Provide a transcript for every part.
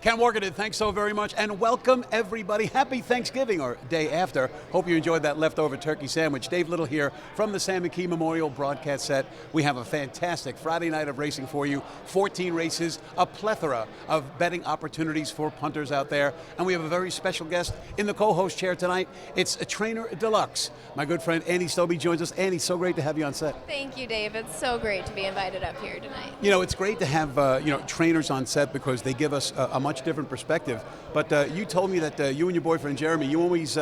Ken Morgan, thanks so very much, and welcome everybody. Happy Thanksgiving, or day after. Hope you enjoyed that leftover turkey sandwich. Dave Little here from the Sam McKee Memorial broadcast set. We have a fantastic Friday night of racing for you. 14 races, a plethora of betting opportunities for punters out there, and we have a very special guest in the co-host chair tonight. It's a trainer deluxe. My good friend Annie Stoebe joins us. Annie, so great to have you on set. Thank you, Dave. It's so great to be invited up here tonight. You know, it's great to have trainers on set because they give us a much different perspective. But you told me that you and your boyfriend Jeremy, you always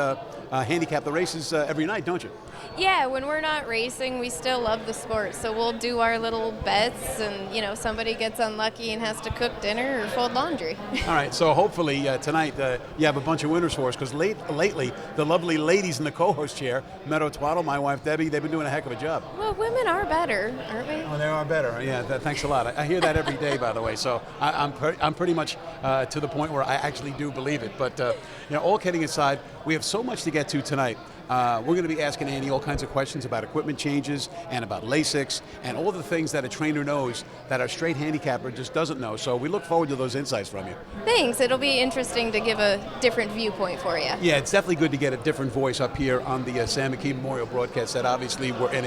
handicap the races every night, don't you? Yeah, when we're not racing, we still love the sport. So we'll do our little bets, and somebody gets unlucky and has to cook dinner or fold laundry. All right, so hopefully tonight you have a bunch of winners for us, because lately the lovely ladies in the co-host chair, Meadow Twaddle, my wife Debbie, they've been doing a heck of a job. Well, women are better, aren't we? Oh, they are better. Yeah, thanks a lot. I hear that every day, by the way. So I'm pretty much to the point where I actually do believe it. But all kidding aside, we have so much to get to tonight. We're going to be asking Annie all kinds of questions about equipment changes and about LASIX and all the things that a trainer knows that a straight handicapper just doesn't know. So we look forward to those insights from you. Thanks. It'll be interesting to give a different viewpoint for you. Yeah, it's definitely good to get a different voice up here on the Sam McKee Memorial broadcast set. Obviously, we're in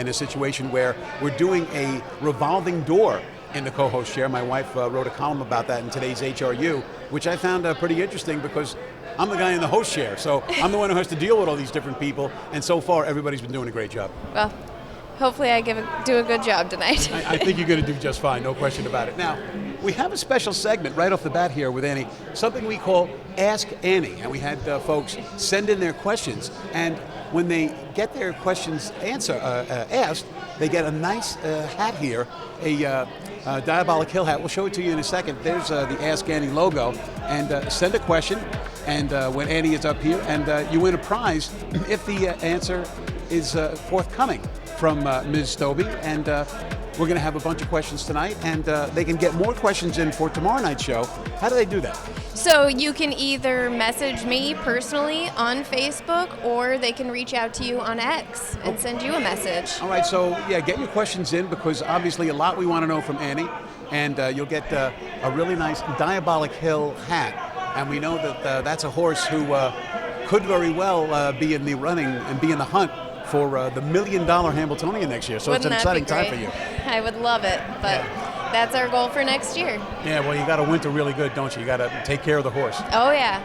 a situation where we're doing a revolving door in the co-host chair. My wife wrote a column about that in today's HRU, which I found pretty interesting because I'm the guy in the host chair, so I'm the one who has to deal with all these different people, and so far everybody's been doing a great job. Well, hopefully I do a good job tonight. I think you're going to do just fine, no question about it. Now, we have a special segment right off the bat here with Annie, something we call Ask Annie, and we had folks send in their questions, and when they get their questions asked, they get a nice hat here, a Diabolic Hill hat. We'll show it to you in a second. There's the Ask Annie logo, and send a question, and when Annie is up here, and you win a prize if the answer is forthcoming from Ms. Stoebe, and we're going to have a bunch of questions tonight, and they can get more questions in for tomorrow night's show. How do they do that? So you can either message me personally on Facebook, or they can reach out to you on X and send you a message. All right, so yeah, get your questions in, because obviously a lot we want to know from Annie, and you'll get a really nice Diabolic Hill hat. And we know that that's a horse who could very well be in the running and be in the hunt for the $1 million Hambletonian next year. So Wouldn't it's an exciting time for you. I would love it, but that's our goal for next year. Yeah, well, you got to winter really good, don't you? You got to take care of the horse. Oh yeah.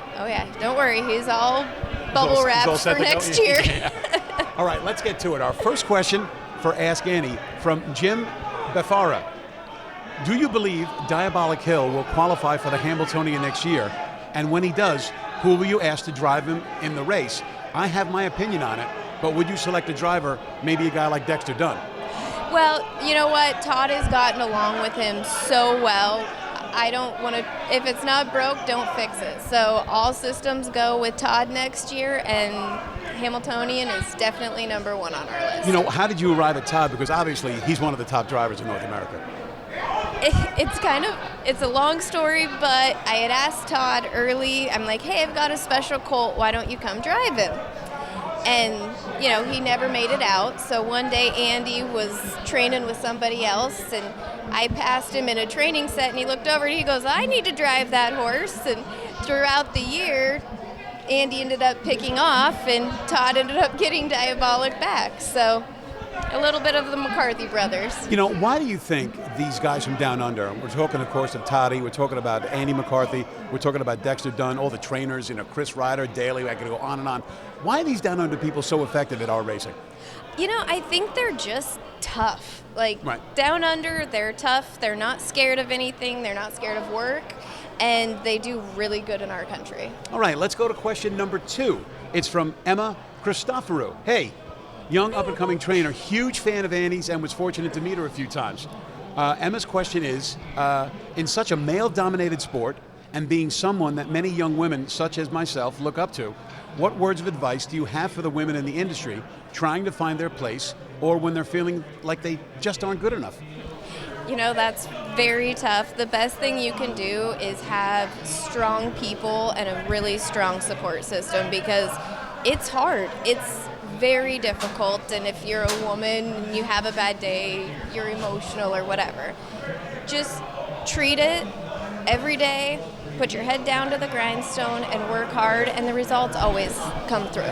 Don't worry, he's all bubble wrapped for next year. Yeah. All right, let's get to it. Our first question for Ask Annie from Jim Befara. Do you believe Diabolic Hill will qualify for the Hambletonian next year? And when he does, who will you ask to drive him in the race? I have my opinion on it, but would you select a driver, maybe a guy like Dexter Dunn? Well, you know what? Todd has gotten along with him so well. I don't want to, if it's not broke, don't fix it. So all systems go with Todd next year, and Hambletonian is definitely number one on our list. You know, how did you arrive at Todd? Because obviously he's one of the top drivers in North America. It's a long story, but I had asked Todd early, I'm like, hey, I've got a special colt, why don't you come drive him? And, he never made it out. So one day Andy was training with somebody else, and I passed him in a training set, and he looked over and he goes, I need to drive that horse. And throughout the year, Andy ended up picking off, and Todd ended up getting Diabolic back. So a little bit of the McCarthy brothers. Why do you think these guys from down under, we're talking, of course, of Toddy, we're talking about Andy McCarthy, we're talking about Dexter Dunn, all the trainers, Chris Ryder, Daly, I could go on and on. Why are these down under people so effective at our racing? I think they're just tough. Right. Down under, they're tough. They're not scared of anything. They're not scared of work. And they do really good in our country. All right, let's go to question number 2. It's from Emma Christoforou. Hey. Young up-and-coming trainer, huge fan of Annie's, and was fortunate to meet her a few times. Emma's question is, in such a male-dominated sport, and being someone that many young women, such as myself, look up to, what words of advice do you have for the women in the industry trying to find their place, or when they're feeling like they just aren't good enough? That's very tough. The best thing you can do is have strong people and a really strong support system, because it's hard. It's very difficult, and if you're a woman and you have a bad day, you're emotional or whatever, just treat it every day, put your head down to the grindstone and work hard, and the results always come through.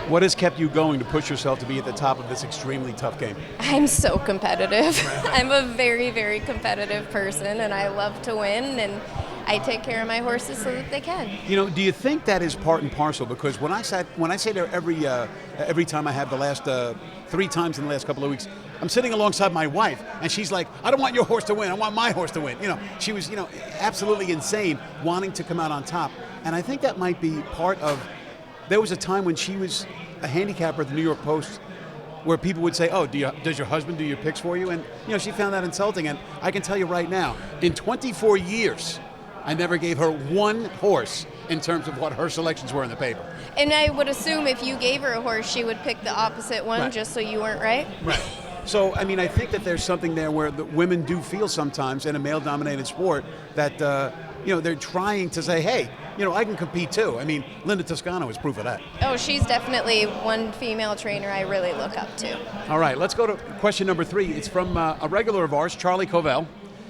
What has kept you going to push yourself to be at the top of this extremely tough game? I'm so competitive. I'm a very, very competitive person, and I love to win, and I take care of my horses so that they can. You know, do you think that is part and parcel? Because when I say there every time I have the last 3 times in the last couple of weeks, I'm sitting alongside my wife, and she's like, I don't want your horse to win, I want my horse to win. You know, she was, absolutely insane, wanting to come out on top. And I think that might be part of, there was a time when she was a handicapper at the New York Post where people would say, oh, does your husband do your picks for you? And, she found that insulting. And I can tell you right now, in 24 years, I never gave her one horse in terms of what her selections were in the paper. And I would assume if you gave her a horse, she would pick the opposite one, Right. just so you weren't right. Right. So, I mean, I think that there's something there where the women do feel sometimes in a male-dominated sport that, they're trying to say, hey, I can compete too. I mean, Linda Toscano is proof of that. Oh, she's definitely one female trainer I really look up to. All right, let's go to question number 3. It's from a regular of ours, Charlie Covell.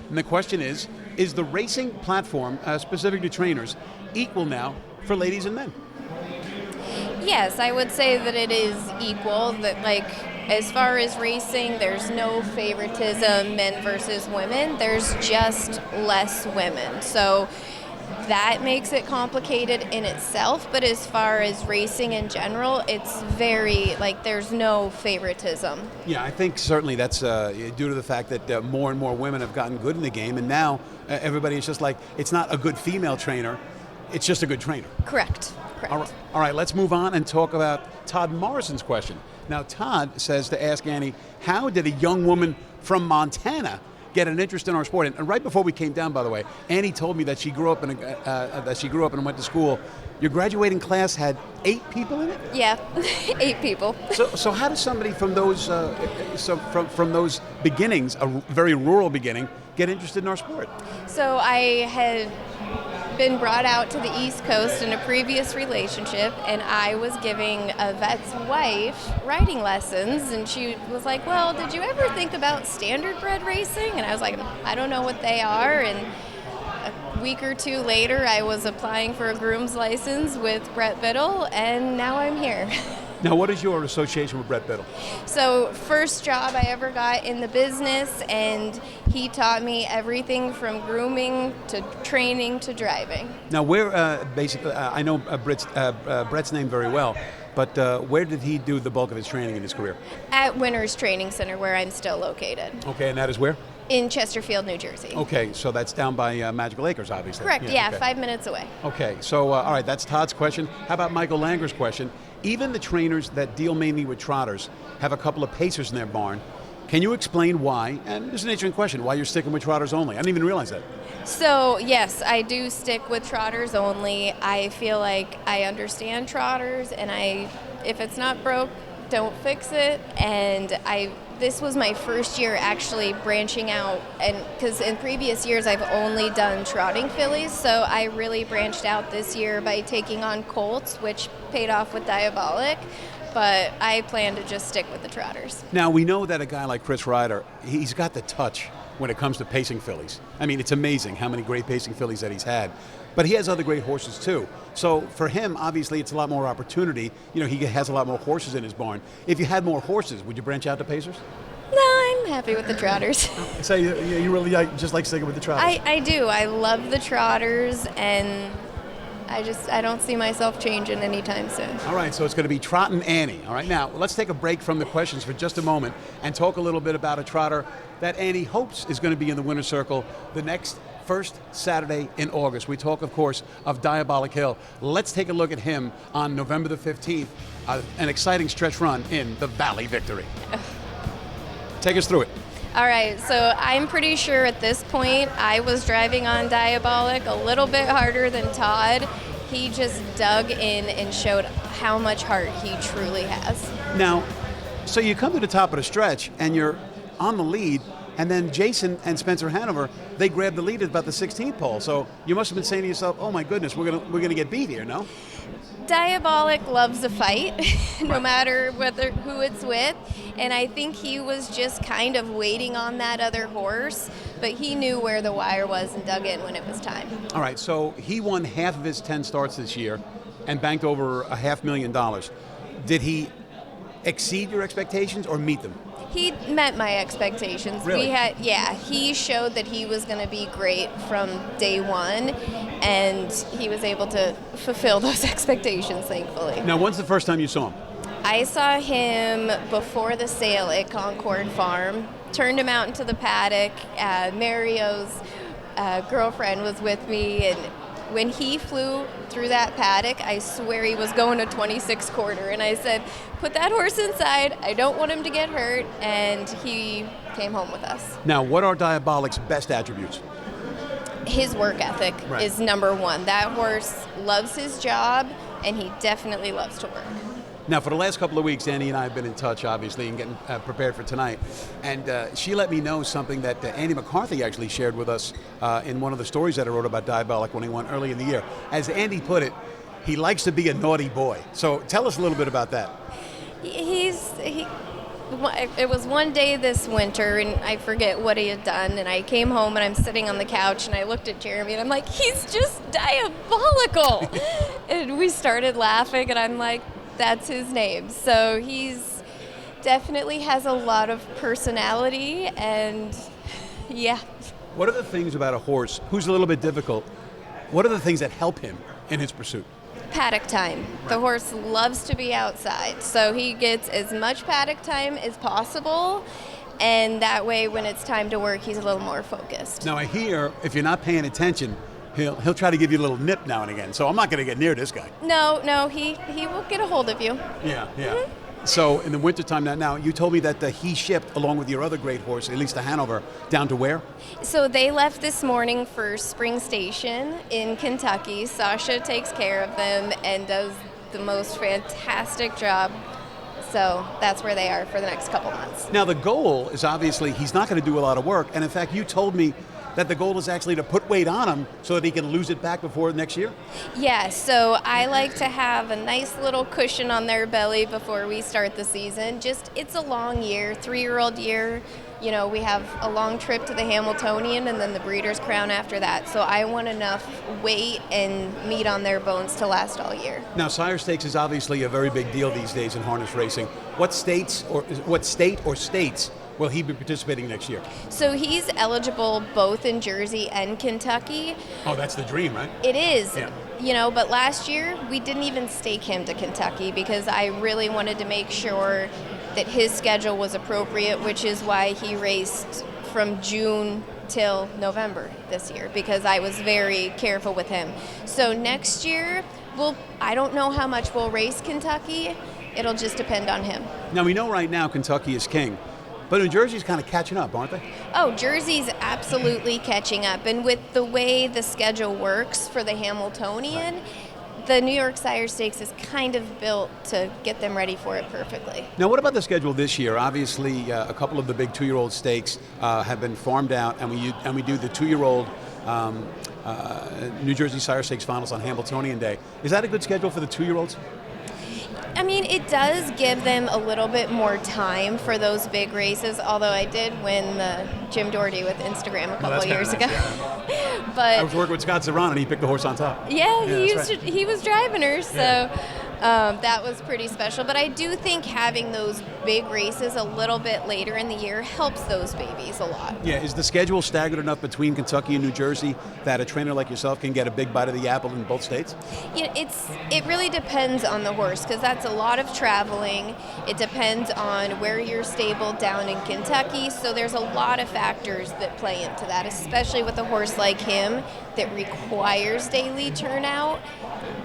And the question is the racing platform, specific to trainers, equal now for ladies and men? Yes, I would say that it is equal. That, as far as racing, there's no favoritism, men versus women. There's just less women. So that makes it complicated in itself, but as far as racing in general, it's very, there's no favoritism. Yeah, I think certainly that's due to the fact that more and more women have gotten good in the game, and now everybody is just like, it's not a good female trainer, it's just a good trainer. Correct. All right, let's move on and talk about Todd Morrison's question. Now, Todd says to ask Annie, how did a young woman from Montana get an interest in our sport? And right before we came down, by the way, Annie told me that she grew up and went to school. Your graduating class had 8 people in it? Yeah, 8 people. So how does somebody from those from those beginnings, a very rural beginning, get interested in our sport? So I had been brought out to the East Coast in a previous relationship, and I was giving a vet's wife riding lessons, and she was like, well, did you ever think about standard bred racing? And I was like, I don't know what they are. And a week or 2 later, I was applying for a groom's license with Brett Biddle, and now I'm here. Now, what is your association with Brett Biddle? So, first job I ever got in the business, and he taught me everything from grooming to training to driving. Now, where basically, I know Brett's name very well, but where did he do the bulk of his training in his career? At Winners Training Center, where I'm still located. Okay, and that is where? In Chesterfield, New Jersey. Okay, so that's down by Magical Acres, obviously. Correct, yeah, okay. 5 minutes away. Okay, so all right, that's Todd's question. How about Michael Langer's question? Even the trainers that deal mainly with trotters have a couple of pacers in their barn. Can you explain why, and this is an interesting question, why you're sticking with trotters only? I didn't even realize that. So, yes, I do stick with trotters only. I feel like I understand trotters, and if it's not broke, don't fix it. And this was my first year actually branching out, and because in previous years I've only done trotting fillies, so I really branched out this year by taking on colts, which paid off with Diabolic, but I plan to just stick with the trotters. Now, we know that a guy like Chris Ryder, he's got the touch when it comes to pacing fillies. I mean, it's amazing how many great pacing fillies that he's had. But he has other great horses too. So for him, obviously, it's a lot more opportunity. He has a lot more horses in his barn. If you had more horses, would you branch out to pacers? No, I'm happy with the trotters. So you really just like sticking with the trotters? I do. I love the trotters, and I don't see myself changing anytime soon. All right, so it's going to be Trottin' Annie. All right, now let's take a break from the questions for just a moment and talk a little bit about a trotter that Annie hopes is going to be in the winner's circle the next first Saturday in August. We talk, of course, of Diabolic Hill. Let's take a look at him on November the 15th, an exciting stretch run in the Valley Victory. Take us through it. All right, so I'm pretty sure at this point I was driving on Diabolic a little bit harder than Todd. He just dug in and showed how much heart he truly has. Now, so you come to the top of the stretch and you're on the lead, and then Jason and Spencer Hanover, they grabbed the lead at about the 16th pole. So you must have been saying to yourself, oh my goodness, we're gonna get beat here, no? Diabolic loves a fight, no matter who it's with, and I think he was just kind of waiting on that other horse. but he knew where the wire was and dug in when it was time. All right, so he won half of his 10 starts this year and banked over $500,000. Did he exceed your expectations or meet them? He met my expectations. Really? He showed that he was going to be great from day one, and he was able to fulfill those expectations, thankfully. Now, when's the first time you saw him? I saw him before the sale at Concord Farm, turned him out into the paddock. Mario's girlfriend was with me, and when he flew through that paddock, I swear he was going a 26 quarter, and I said, put that horse inside, I don't want him to get hurt, and he came home with us. Now, what are Diabolic's best attributes? His work ethic Right. is number one. That horse loves his job, and he definitely loves to work. Now, for the last couple of weeks, Annie and I have been in touch, obviously, and getting prepared for tonight. And she let me know something that Andy McCarthy actually shared with us in one of the stories that I wrote about Diabolic when he won early in the year. As Andy put it, he likes to be a naughty boy. So tell us a little bit about that. It was one day this winter, and I forget what he had done, and I came home and I'm sitting on the couch and I looked at Jeremy and I'm like, he's just diabolical. And we started laughing and I'm like, that's his name. So he's definitely has a lot of personality, and yeah. What are the things about a horse who's a little bit difficult? What are the things that help him in his pursuit? Paddock time. The horse loves to be outside, so he gets as much paddock time as possible, and that way when it's time to work, he's a little more focused. Now, I hear if you're not paying attention, he'll try to give you a little nip now and again. So I'm not going to get near this guy. No, he will get a hold of you. Yeah. So in the wintertime now, you told me that he shipped along with your other great horse, at least to Hanover, down to where? So they left this morning for Spring Station in Kentucky. Sasha takes care of them and does the most fantastic job. So that's where they are for the next couple months. Now the goal is obviously he's not going to do a lot of work, and in fact you told me that the goal is actually to put weight on him so that he can lose it back before next year? Yeah, so I like to have a nice little cushion on their belly before we start the season. It's a long year, 3-year-old year. You know, we have a long trip to the Hamiltonian and then the Breeders' Crown after that. So I want enough weight and meat on their bones to last all year. Now, Sire Stakes is obviously a very big deal these days in harness racing. What state or states will he be participating next year? So he's eligible both in Jersey and Kentucky. Oh, that's the dream, right? It is. Yeah. You know, but last year we didn't even stake him to Kentucky because I really wanted to make sure that his schedule was appropriate, which is why he raced from June till November this year, because I was very careful with him. So next year, I don't know how much we'll race Kentucky. It'll just depend on him. Now, we know right now Kentucky is king, but New Jersey's kind of catching up, aren't they? Oh, Jersey's absolutely catching up. And with the way the schedule works for the Hamiltonian, the New York Sire Stakes is kind of built to get them ready for it perfectly. Now, what about the schedule this year? Obviously, a couple of the big 2-year-old stakes have been farmed out, and we do the 2-year-old New Jersey Sire Stakes finals on Hamiltonian Day. Is that a good schedule for the 2-year-olds? I mean, it does give them a little bit more time for those big races, although I did win the Jim Doherty with Instagram a couple years ago. Yeah. But I was working with Scott Zeron, and he picked the horse on top. Yeah, right. he was driving her, so Yeah. that was pretty special. But I do think having those big races a little bit later in the year helps those babies a lot. Yeah, is the schedule staggered enough between Kentucky and New Jersey that a trainer like yourself can get a big bite of the apple in both states? Yeah, it really depends on the horse, because that's a lot of traveling. It depends on where you're stabled down in Kentucky, so there's a lot of factors that play into that, especially with a horse like him that requires daily turnout.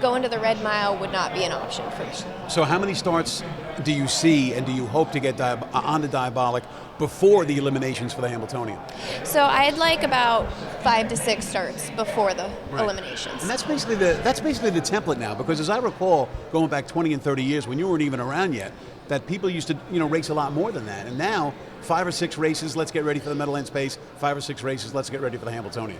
Going to the Red Mile would not be an option for me. So how many starts do you see and do you hope to get on the Diabolic before the eliminations for the Hamiltonian? So I'd like about 5 to 6 starts before the eliminations. And that's basically the template now, because as I recall, going back 20 and 30 years when you weren't even around yet, that people used to race a lot more than that. And now 5 or 6 races, let's get ready for the Meadowlands Pace. 5 or 6 races, let's get ready for the Hamiltonian.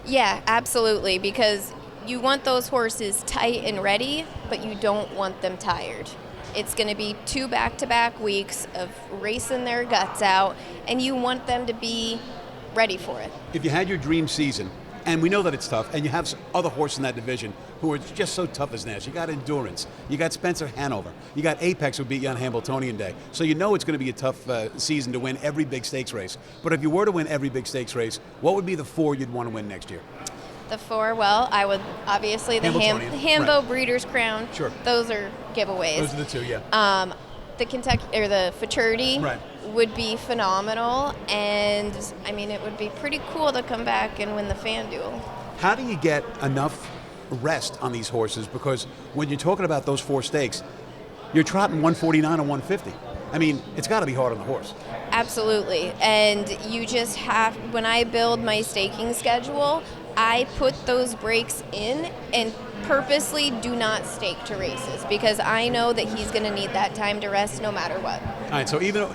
Yeah, absolutely, because you want those horses tight and ready, but you don't want them tired. It's going to be 2 back-to-back weeks of racing their guts out, and you want them to be ready for it. If you had your dream season, and we know that it's tough, and you have some other horses in that division who are just so tough as Nash. You got Endurance, you got Spencer Hanover, you got Apex who beat you on Hambletonian Day. So you know it's going to be a tough season to win every big stakes race. But if you were to win every big stakes race, what would be the 4 you'd want to win next year? The 4, well, I would obviously the Hambo Breeders' Crown. Sure. Those are giveaways. Those are the 2, yeah. The Kentucky or the Futurity Right. would be phenomenal, and I mean it would be pretty cool to come back and win the FanDuel. How do you get enough rest on these horses? Because when you're talking about those 4 stakes, you're trotting 149 and 150. I mean, it's got to be hard on the horse. Absolutely, and you just have, when I build my staking schedule, I put those breaks in and purposely do not stake to races because I know that he's going to need that time to rest no matter what. All right, so even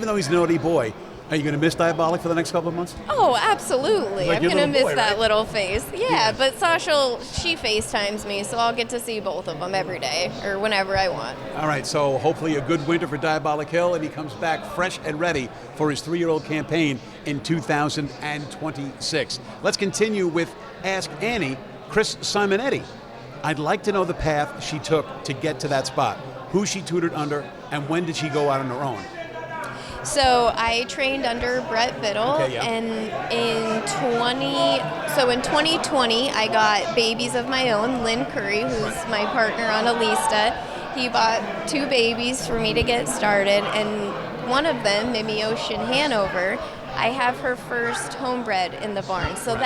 though he's an naughty boy, are you going to miss Diabolic for the next couple of months? Oh, absolutely. Like I'm going to miss boy, that right? little face. Yeah, but Sasha, she FaceTimes me, so I'll get to see both of them every day or whenever I want. All right, so hopefully a good winter for Diabolic Hill, and he comes back fresh and ready for his 3-year-old campaign in 2026. Let's continue with Ask Annie, Chris Simonetti. I'd like to know the path she took to get to that spot, who she tutored under, and when did she go out on her own? So I trained under Brett Biddle, Okay, yeah. and in 2020 I got babies of my own. Lynn Curry, who's my partner on Alista, he bought 2 babies for me to get started, and one of them, Mimi Ocean Hanover, I have her first homebred in the barn. So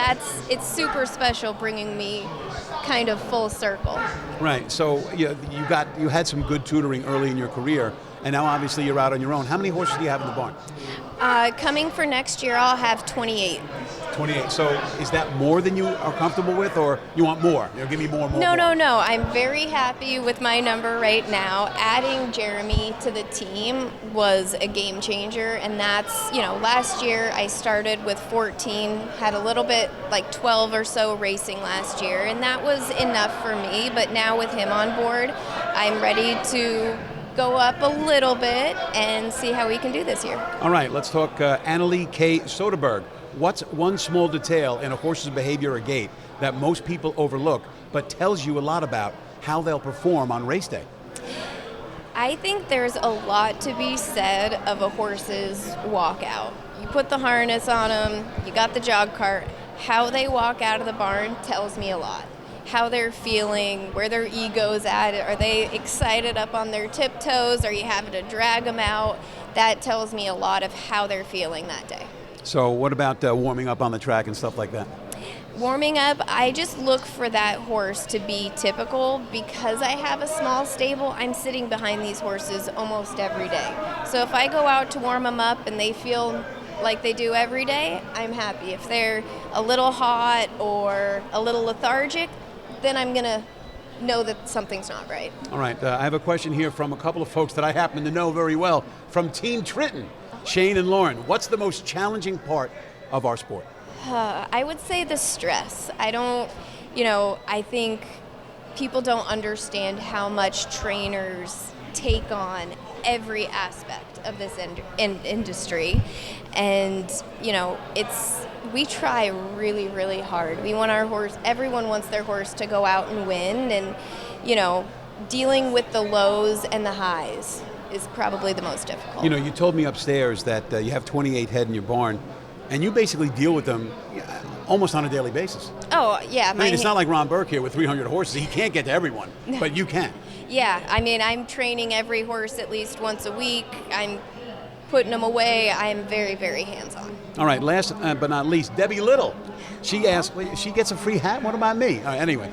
it's super special bringing me kind of full circle. Right, so you had some good tutoring early in your career, and now obviously you're out on your own. How many horses do you have in the barn? Coming for next year, I'll have 28. 28. So is that more than you are comfortable with, or you want more? Give me more. No. I'm very happy with my number right now. Adding Jeremy to the team was a game changer, and that's, last year I started with 14, had a little bit, like 12 or so racing last year, and that was enough for me. But now with him on board, I'm ready to go up a little bit and see how we can do this year. All right, let's talk Annalie K. Soderberg. What's one small detail in a horse's behavior or gait that most people overlook but tells you a lot about how they'll perform on race day? I think there's a lot to be said of a horse's walkout. You put the harness on them, you got the jog cart. How they walk out of the barn tells me a lot. How they're feeling, where their ego's at. Are they excited up on their tiptoes? Are you having to drag them out? That tells me a lot of how they're feeling that day. So what about warming up on the track and stuff like that? Warming up, I just look for that horse to be typical. Because I have a small stable, I'm sitting behind these horses almost every day. So if I go out to warm them up and they feel like they do every day, I'm happy. If they're a little hot or a little lethargic, then I'm going to know that something's not right. All right, I have a question here from a couple of folks that I happen to know very well from Team Triton, Shane and Lauren. What's the most challenging part of our sport? I would say the stress. I think people don't understand how much trainers take on every aspect of this industry. And, we try really, really hard. We want our horse, everyone wants their horse to go out and win. And, dealing with the lows and the highs is probably the most difficult. You told me upstairs that you have 28 head in your barn, and you basically deal with them almost on a daily basis. Oh, yeah. It's not like Ron Burke here with 300 horses. He can't get to everyone, but you can. Yeah, I'm training every horse at least once a week. I'm putting them away. I'm very, very hands-on. All right, last but not least, Debbie Little. She asked, she gets a free hat? What about me? All right, anyway,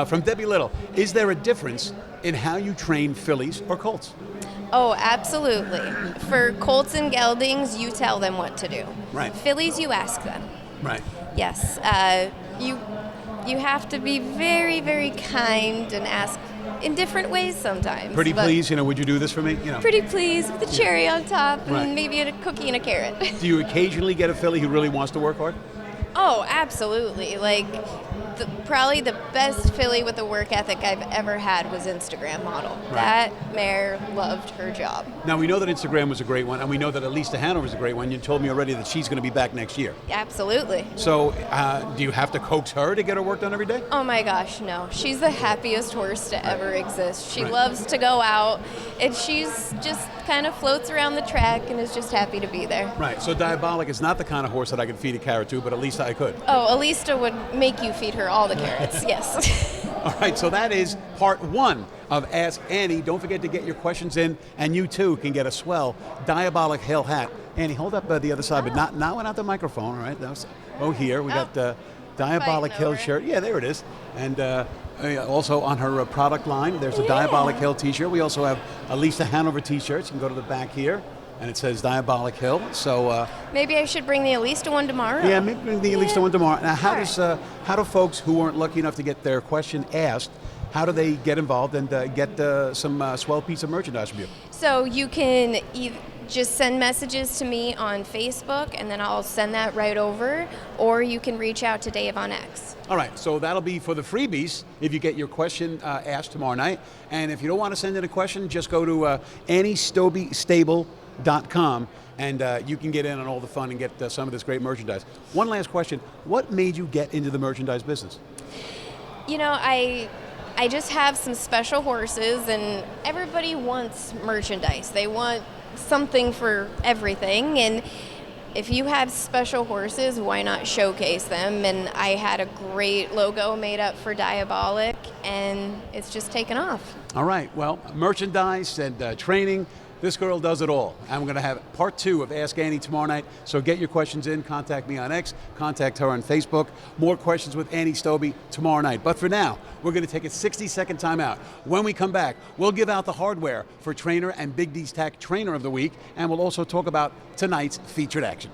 from Debbie Little, is there a difference in how you train fillies or colts? Oh, absolutely. For colts and geldings, you tell them what to do. Right. Fillies, you ask them. Right. Yes. You have to be very, very kind and ask in different ways sometimes. Pretty please, would you do this for me? Pretty please, with a cherry on top and Right. maybe a cookie and a carrot. Do you occasionally get a filly who really wants to work hard? Oh, absolutely. Like, Probably the best filly with the work ethic I've ever had was Instagram model. Right. That mare loved her job. Now, we know that Instagram was a great one, and we know that Elisa Hanover was a great one. You told me already that she's going to be back next year. Absolutely. So do you have to coax her to get her work done every day? Oh my gosh, no. She's the happiest horse to ever exist. She Right. loves to go out, and she's just kind of floats around the track and is just happy to be there. Right, so Diabolic is not the kind of horse that I could feed a carrot to, but at least I could. Oh, Alista would make you feed her all the carrots, yes. All right, so that is part one of Ask Annie. Don't forget to get your questions in, and you too can get a swell Diabolic Hill hat. Annie, hold up the other side, but not without the microphone, all right? Here, we got Diabolic Fighting Hill over it. shirt. Yeah, there it is. And also on her product line, there's a Diabolic Hill t-shirt. We also have Elisa Hanover t-shirts. You can go to the back here, and it says Diabolic Hill. So Maybe I should bring the Alista one tomorrow. yeah, maybe bring the Elisa one tomorrow. Now, how All right. how do folks who weren't lucky enough to get their question asked, how do they get involved and get some swell piece of merchandise from you? So you can just send messages to me on Facebook, and then I'll send that right over, or you can reach out to Dave on X. All right, so that'll be for the freebies if you get your question asked tomorrow night. And if you don't want to send in a question, just go to AnnieStobeStable.com, and you can get in on all the fun and get some of this great merchandise. One last question. What made you get into the merchandise business? You know, I just have some special horses, and everybody wants merchandise. They want something for everything, and if you have special horses, why not showcase them? And I had a great logo made up for Diabolic, and it's just taken off. All right, well, merchandise and training, this girl does it all. And we're going to have part two of Ask Annie tomorrow night. So get your questions in, contact me on X, contact her on Facebook. More questions with Annie Stoebe tomorrow night. But for now, we're going to take a 60-second timeout. When we come back, we'll give out the hardware for Trainer and Big D's Tack Trainer of the Week, and we'll also talk about tonight's featured action.